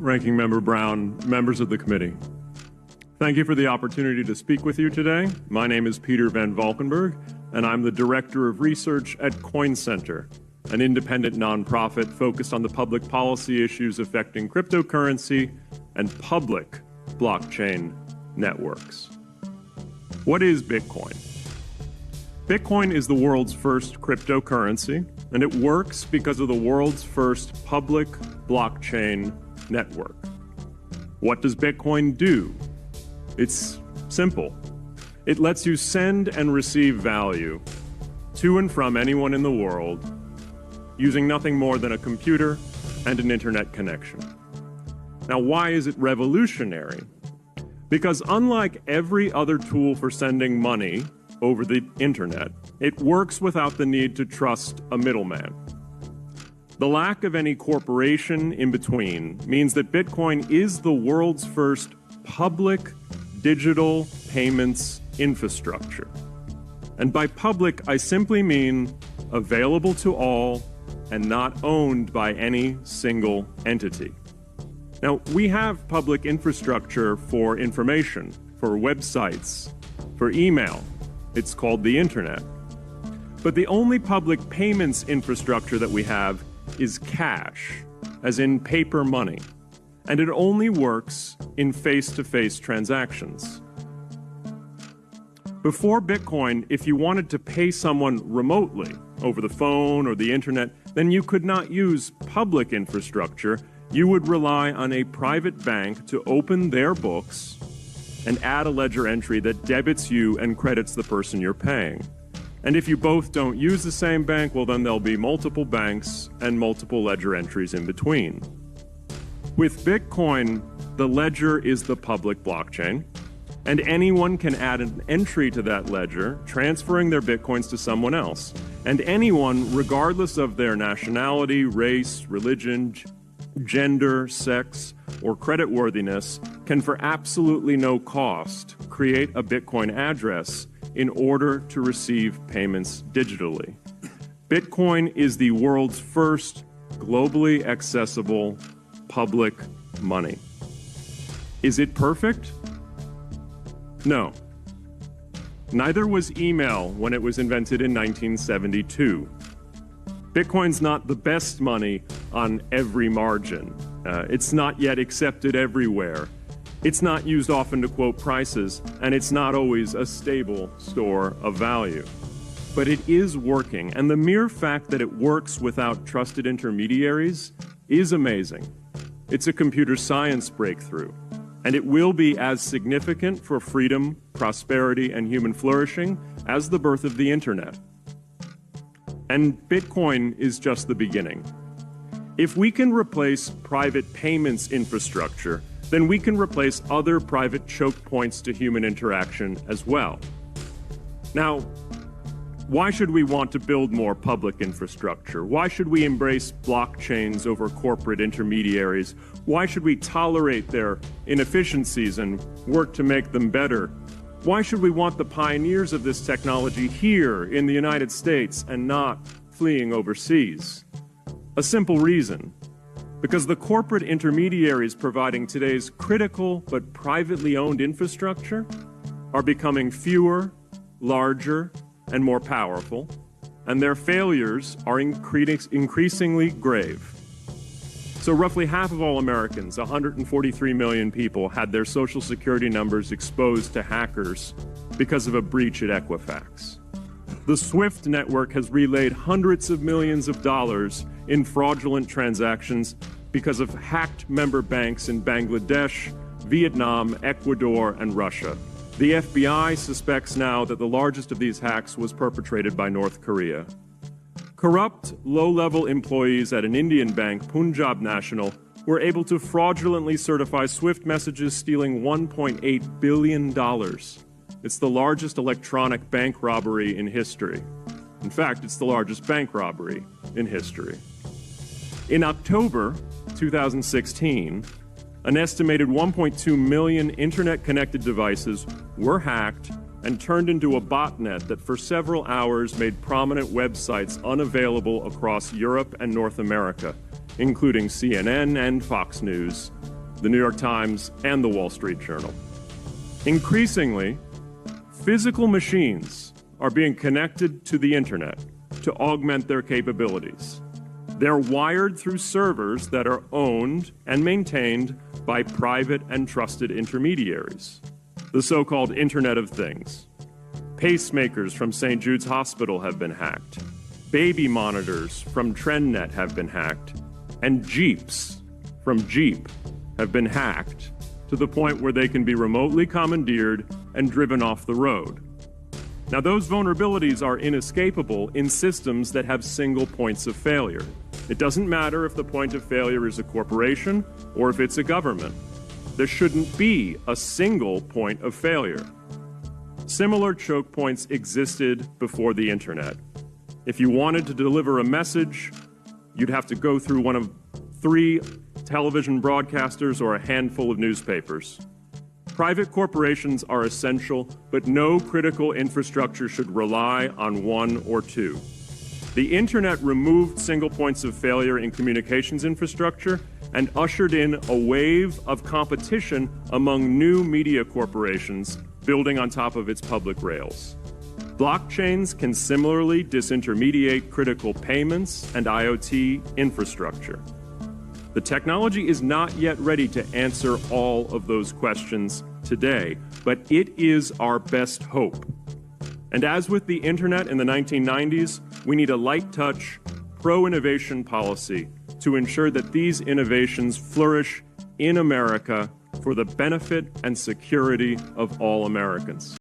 Ranking Member Brown, members of the committee. Thank you for the opportunity to speak with you today. My name is Peter Van Valkenburg, and I'm the Director of Research at Censor, an independent nonprofit focused on the public policy issues affecting cryptocurrency and public blockchain networks. What is Bitcoin? Bitcoin is the world's first cryptocurrency, and it works because of the world's first public blockchain network. What does Bitcoin do? It's simple. It lets you send and receive value to and from anyone in the world using nothing more than a computer and an internet connection. Now, why is it revolutionary? Because unlike every other tool for sending money over the internet, it works without the need to trust a middleman. The lack of any corporation in between means that Bitcoin is the world's first public digital payments infrastructure. And by public, I simply mean available to all and not owned by any single entity. Now, we have public infrastructure for information, for websites, for email. It's called the internet. But the only public payments infrastructure that we have is cash, as in paper money. And it only works in face-to-face transactions. Before Bitcoin, if you wanted to pay someone remotely, over the phone or the internet, then you could not use public infrastructure. You would rely on a private bank to open their books and add a ledger entry that debits you and credits the person you're paying. And if you both don't use the same bank, well, then there'll be multiple banks and multiple ledger entries in between. With Bitcoin, the ledger is the public blockchain, and anyone can add an entry to that ledger, transferring their Bitcoins to someone else. And anyone, regardless of their nationality, race, religion, gender, sex, or creditworthiness, can for absolutely no cost create a Bitcoin address in order to receive payments digitally. Bitcoin is the world's first globally accessible public money. Is it perfect? No. Neither was email when it was invented in 1972. Bitcoin's not the best money on every margin. It's not yet accepted everywhere. It's not used often to quote prices, and it's not always a stable store of value. But it is working, and the mere fact that it works without trusted intermediaries is amazing. It's a computer science breakthrough, and it will be as significant for freedom, prosperity, and human flourishing as the birth of the internet. And Bitcoin is just the beginning. If we can replace private payments infrastructure, then we can replace other private choke points to human interaction as well. Now, why should we want to build more public infrastructure? Why should we embrace blockchains over corporate intermediaries? Why should we tolerate their inefficiencies and work to make them better? Why should we want the pioneers of this technology here in the United States and not fleeing overseas? A simple reason. Because the corporate intermediaries providing today's critical but privately owned infrastructure are becoming fewer, larger, and more powerful, and their failures are increasingly grave. So roughly half of all Americans, 143 million people, had their Social Security numbers exposed to hackers because of a breach at Equifax. The SWIFT network has relayed hundreds of millions of dollars in fraudulent transactions because of hacked member banks in Bangladesh, Vietnam, Ecuador, and Russia. The FBI suspects now that the largest of these hacks was perpetrated by North Korea. Corrupt, low-level employees at an Indian bank, Punjab National, were able to fraudulently certify SWIFT messages, stealing $1.8 billion. It's the largest electronic bank robbery in history. In fact, it's the largest bank robbery in history. In October 2016, an estimated 1.2 million internet-connected devices were hacked and turned into a botnet that for several hours made prominent websites unavailable across Europe and North America, including CNN and Fox News, the New York Times, and the Wall Street Journal. Increasingly, physical machines are being connected to the internet to augment their capabilities. They're wired through servers that are owned and maintained by private and trusted intermediaries, the so-called Internet of Things. Pacemakers from St. Jude's Hospital have been hacked. Baby monitors from TrendNet have been hacked. And Jeeps from Jeep have been hacked to the point where they can be remotely commandeered and driven off the road. Now, those vulnerabilities are inescapable in systems that have single points of failure. It doesn't matter if the point of failure is a corporation or if it's a government. There shouldn't be a single point of failure. Similar choke points existed before the internet. If you wanted to deliver a message, you'd have to go through one of 3 television broadcasters or a handful of newspapers. Private corporations are essential, but no critical infrastructure should rely on 1 or 2. The internet removed single points of failure in communications infrastructure and ushered in a wave of competition among new media corporations building on top of its public rails. Blockchains can similarly disintermediate critical payments and IoT infrastructure. The technology is not yet ready to answer all of those questions today, but it is our best hope. And as with the internet in the 1990s, we need a light-touch, pro-innovation policy to ensure that these innovations flourish in America for the benefit and security of all Americans.